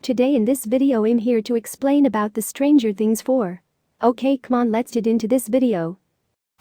Today in this video I'm here to explain about the Stranger Things 4. Okay, come on, let's get into this video.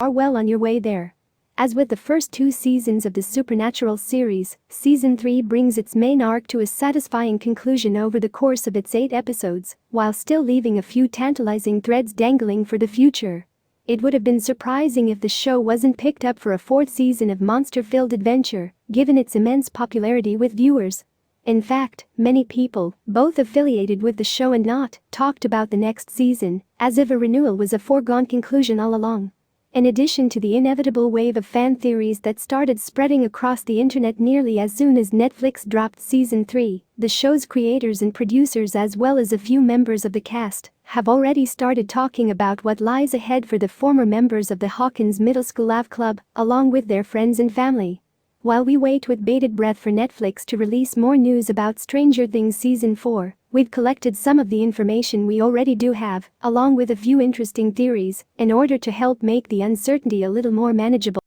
Are well on your way there. As with the first 2 seasons of the Supernatural series, Season 3 brings its main arc to a satisfying conclusion over the course of its 8 episodes, while still leaving a few tantalizing threads dangling for the future. It would have been surprising if the show wasn't picked up for a 4th season of monster-filled adventure, given its immense popularity with viewers. In fact, many people, both affiliated with the show and not, talked about the next season, as if a renewal was a foregone conclusion all along. In addition to the inevitable wave of fan theories that started spreading across the internet nearly as soon as Netflix dropped Season 3, the show's creators and producers as well as a few members of the cast have already started talking about what lies ahead for the former members of the Hawkins Middle School AV Club, along with their friends and family. While we wait with bated breath for Netflix to release more news about Stranger Things Season 4, we've collected some of the information we already do have, along with a few interesting theories, in order to help make the uncertainty a little more manageable.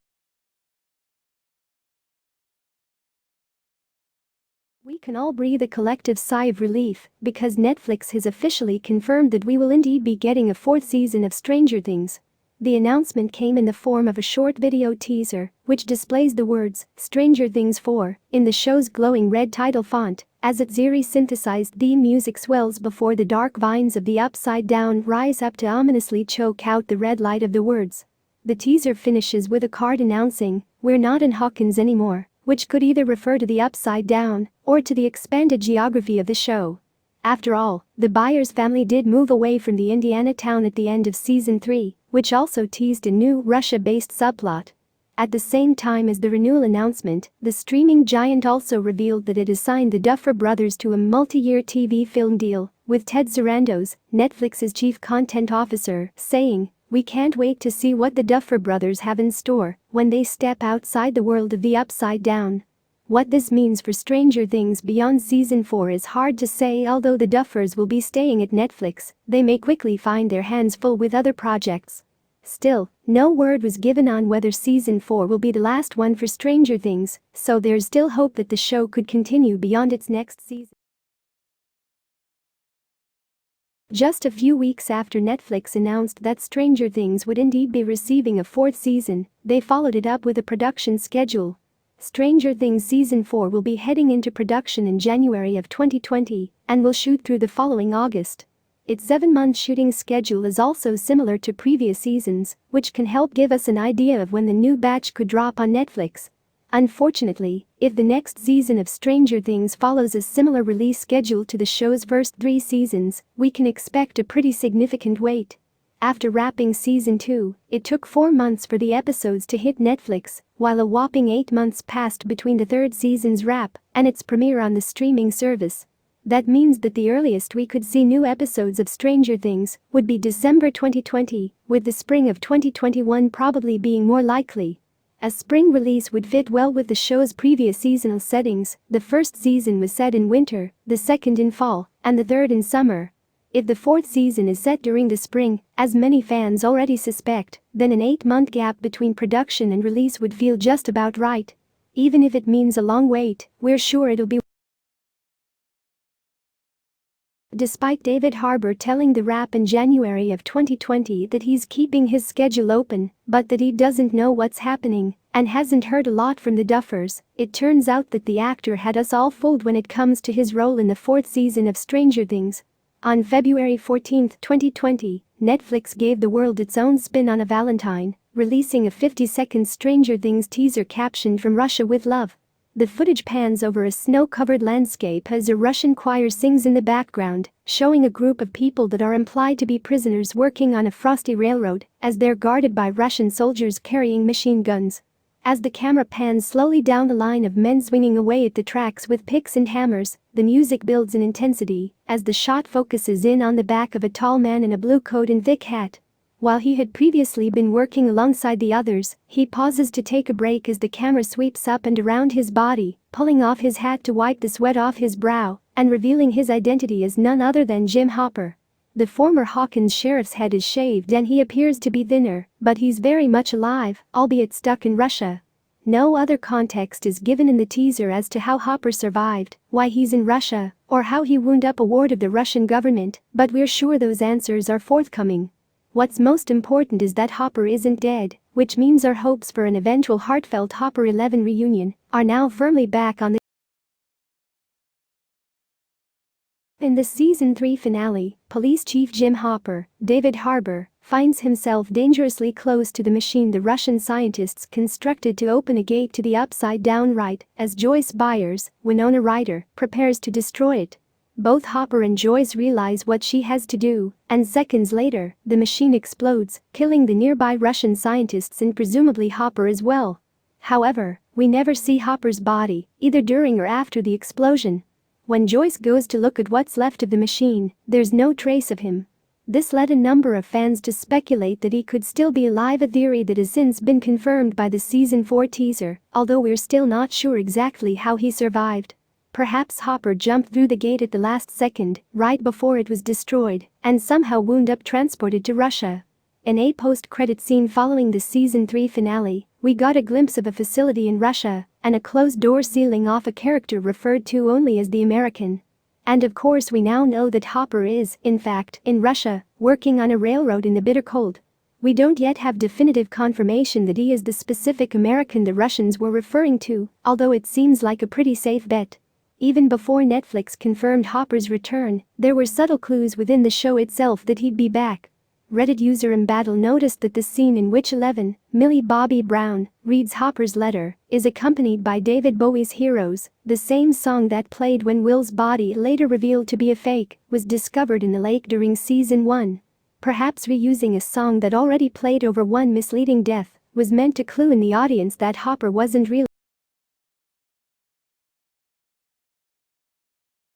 We can all breathe a collective sigh of relief because Netflix has officially confirmed that we will indeed be getting a 4th season of Stranger Things. The announcement came in the form of a short video teaser, which displays the words, Stranger Things 4, in the show's glowing red title font, as its eerie synthesized theme music swells before the dark vines of the Upside Down rise up to ominously choke out the red light of the words. The teaser finishes with a card announcing, "We're not in Hawkins anymore," which could either refer to the Upside Down or to the expanded geography of the show. After all, the Byers family did move away from the Indiana town at the end of Season 3, which also teased a new Russia-based subplot. At the same time as the renewal announcement, the streaming giant also revealed that it has signed the Duffer Brothers to a multi-year TV film deal, with Ted Sarandos, Netflix's chief content officer, saying, "We can't wait to see what the Duffer Brothers have in store when they step outside the world of the Upside Down." What this means for Stranger Things beyond Season 4 is hard to say. Although the Duffers will be staying at Netflix, they may quickly find their hands full with other projects. Still, no word was given on whether Season 4 will be the last one for Stranger Things, so there's still hope that the show could continue beyond its next season. Just a few weeks after Netflix announced that Stranger Things would indeed be receiving a 4th season, they followed it up with a production schedule. Stranger Things Season 4 will be heading into production in January of 2020 and will shoot through the following August. Its 7-month shooting schedule is also similar to previous seasons, which can help give us an idea of when the new batch could drop on Netflix. Unfortunately, if the next season of Stranger Things follows a similar release schedule to the show's first 3 seasons, we can expect a pretty significant wait. After wrapping Season 2, it took 4 months for the episodes to hit Netflix, while a whopping 8 months passed between the 3rd season's wrap and its premiere on the streaming service. That means that the earliest we could see new episodes of Stranger Things would be December 2020, with the spring of 2021 probably being more likely. A spring release would fit well with the show's previous seasonal settings. The 1st season was set in winter, the 2nd in fall, and the 3rd in summer. If the 4th season is set during the spring, as many fans already suspect, then an 8-month gap between production and release would feel just about right. Even if it means a long wait, we're sure it'll be. Despite David Harbour telling The Wrap in January of 2020 that he's keeping his schedule open, but that he doesn't know what's happening and hasn't heard a lot from the Duffers, it turns out that the actor had us all fooled when it comes to his role in the 4th season of Stranger Things. On February 14, 2020, Netflix gave the world its own spin on a Valentine, releasing a 50-second Stranger Things teaser captioned "From Russia with Love." The footage pans over a snow-covered landscape as a Russian choir sings in the background, showing a group of people that are implied to be prisoners working on a frosty railroad as they're guarded by Russian soldiers carrying machine guns. As the camera pans slowly down the line of men swinging away at the tracks with picks and hammers, the music builds in intensity as the shot focuses in on the back of a tall man in a blue coat and thick hat. While he had previously been working alongside the others, he pauses to take a break as the camera sweeps up and around his body, pulling off his hat to wipe the sweat off his brow and revealing his identity as none other than Jim Hopper. The former Hawkins sheriff's head is shaved and he appears to be thinner, but he's very much alive, albeit stuck in Russia. No other context is given in the teaser as to how Hopper survived, why he's in Russia, or how he wound up a ward of the Russian government, but we're sure those answers are forthcoming. What's most important is that Hopper isn't dead, which means our hopes for an eventual heartfelt Hopper 11 reunion are now firmly back on the. In the season 3 finale, Police Chief Jim Hopper, David Harbour, finds himself dangerously close to the machine the Russian scientists constructed to open a gate to the Upside Down right as Joyce Byers, Winona Ryder, prepares to destroy it. Both Hopper and Joyce realize what she has to do, and seconds later, the machine explodes, killing the nearby Russian scientists and presumably Hopper as well. However, we never see Hopper's body, either during or after the explosion. When Joyce goes to look at what's left of the machine, there's no trace of him. This led a number of fans to speculate that he could still be alive, a theory that has since been confirmed by the season 4 teaser, although we're still not sure exactly how he survived. Perhaps Hopper jumped through the gate at the last second, right before it was destroyed, and somehow wound up transported to Russia. In a post-credit scene following the season 3 finale, we got a glimpse of a facility in Russia and a closed door sealing off a character referred to only as the American. And of course we now know that Hopper is, in fact, in Russia, working on a railroad in the bitter cold. We don't yet have definitive confirmation that he is the specific American the Russians were referring to, although it seems like a pretty safe bet. Even before Netflix confirmed Hopper's return, there were subtle clues within the show itself that he'd be back. Reddit user Mbattle noticed that the scene in which 11, Millie Bobby Brown, reads Hopper's letter is accompanied by David Bowie's Heroes, the same song that played when Will's body, later revealed to be a fake, was discovered in the lake during season 1. Perhaps reusing a song that already played over one misleading death was meant to clue in the audience that Hopper wasn't real.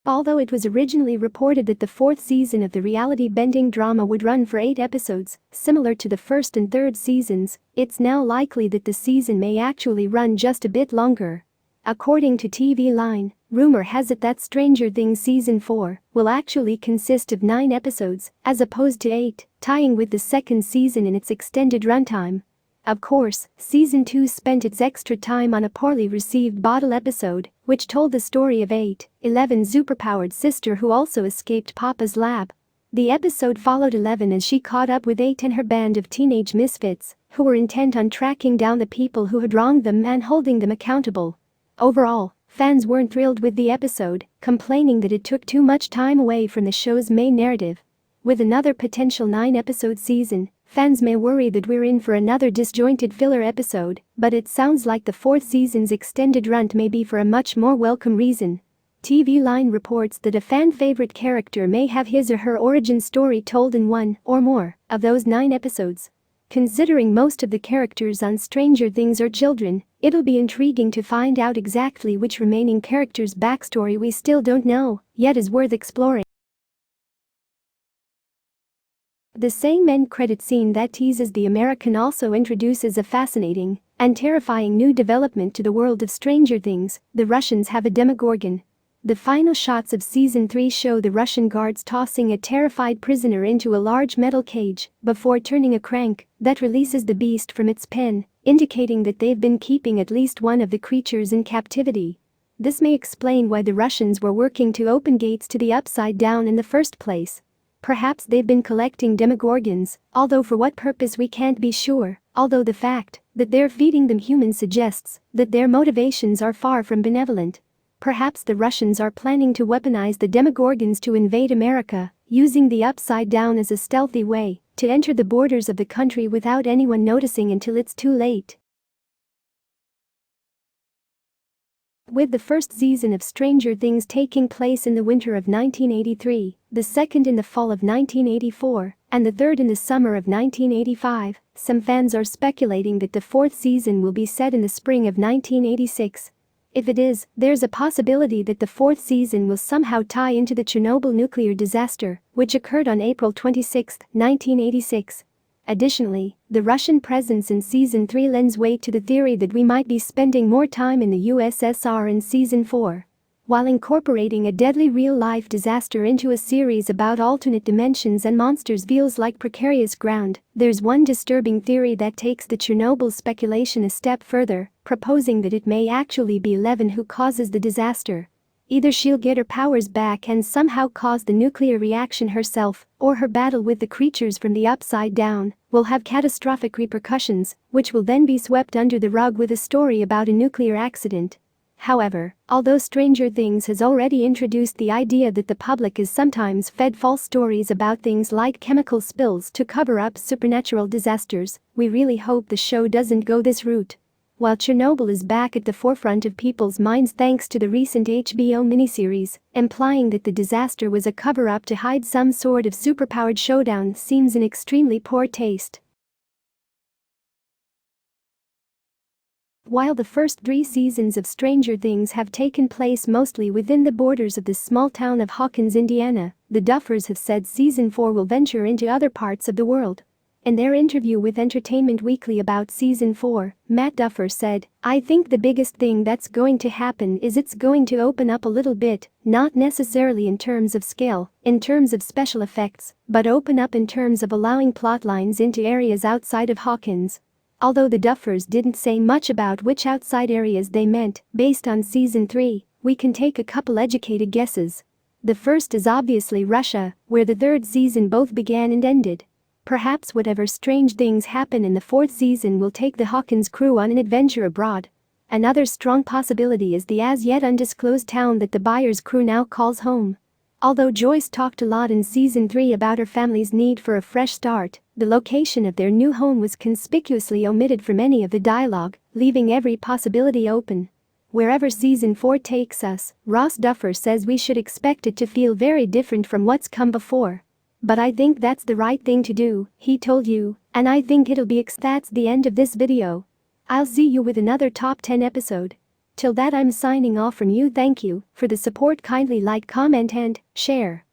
Although it was originally reported that the 4th season of the reality-bending drama would run for 8 episodes, similar to the 1st and 3rd seasons, it's now likely that the season may actually run just a bit longer. According to TV Line, rumor has it that Stranger Things Season 4 will actually consist of 9 episodes, as opposed to 8, tying with the 2nd season in its extended runtime. Of course, Season 2 spent its extra time on a poorly received bottle episode, which told the story of 8, 11's superpowered sister who also escaped Papa's lab. The episode followed 11 as she caught up with 8 and her band of teenage misfits, who were intent on tracking down the people who had wronged them and holding them accountable. Overall, fans weren't thrilled with the episode, complaining that it took too much time away from the show's main narrative. With another potential 9-episode season, fans may worry that we're in for another disjointed filler episode, but it sounds like the 4th season's extended run may be for a much more welcome reason. TV Line reports that a fan-favorite character may have his or her origin story told in one or more of those 9 episodes. Considering most of the characters on Stranger Things are children, it'll be intriguing to find out exactly which remaining character's backstory we still don't know yet is worth exploring. The same end credit scene that teases the American also introduces a fascinating and terrifying new development to the world of Stranger Things: the Russians have a Demogorgon. The final shots of season 3 show the Russian guards tossing a terrified prisoner into a large metal cage before turning a crank that releases the beast from its pen, indicating that they've been keeping at least one of the creatures in captivity. This may explain why the Russians were working to open gates to the Upside Down in the first place. Perhaps they've been collecting Demogorgons, although for what purpose we can't be sure, although the fact that they're feeding them humans suggests that their motivations are far from benevolent. Perhaps the Russians are planning to weaponize the Demogorgons to invade America, using the Upside Down as a stealthy way to enter the borders of the country without anyone noticing until it's too late. With the first season of Stranger Things taking place in the winter of 1983, the second in the fall of 1984, and the third in the summer of 1985, some fans are speculating that the 4th season will be set in the spring of 1986. If it is, there's a possibility that the 4th season will somehow tie into the Chernobyl nuclear disaster, which occurred on April 26, 1986. Additionally, the Russian presence in Season 3 lends weight to the theory that we might be spending more time in the USSR in Season 4. While incorporating a deadly real-life disaster into a series about alternate dimensions and monsters feels like precarious ground, there's one disturbing theory that takes the Chernobyl speculation a step further, proposing that it may actually be Eleven who causes the disaster. Either she'll get her powers back and somehow cause the nuclear reaction herself, or her battle with the creatures from the Upside Down will have catastrophic repercussions, which will then be swept under the rug with a story about a nuclear accident. However, although Stranger Things has already introduced the idea that the public is sometimes fed false stories about things like chemical spills to cover up supernatural disasters, we really hope the show doesn't go this route. While Chernobyl is back at the forefront of people's minds thanks to the recent HBO miniseries, implying that the disaster was a cover-up to hide some sort of superpowered showdown seems in extremely poor taste. While the first 3 seasons of Stranger Things have taken place mostly within the borders of the small town of Hawkins, Indiana, the Duffers have said season 4 will venture into other parts of the world. In their interview with Entertainment Weekly about season 4, Matt Duffer said, "I think the biggest thing that's going to happen is it's going to open up a little bit, not necessarily in terms of scale, in terms of special effects, but open up in terms of allowing plot lines into areas outside of Hawkins." Although the Duffers didn't say much about which outside areas they meant, based on season 3, we can take a couple educated guesses. The first is obviously Russia, where the 3rd season both began and ended. Perhaps whatever strange things happen in the 4th season will take the Hawkins crew on an adventure abroad. Another strong possibility is the as-yet undisclosed town that the Byers crew now calls home. Although Joyce talked a lot in season 3 about her family's need for a fresh start, the location of their new home was conspicuously omitted from any of the dialogue, leaving every possibility open. Wherever season 4 takes us, Ross Duffer says we should expect it to feel very different from what's come before. "But I think that's the right thing to do," he told you, "and I think it'll be That's the end of this video. I'll see you with another top 10 episode. Till that I'm signing off from you. Thank you for the support. Kindly like, comment and share.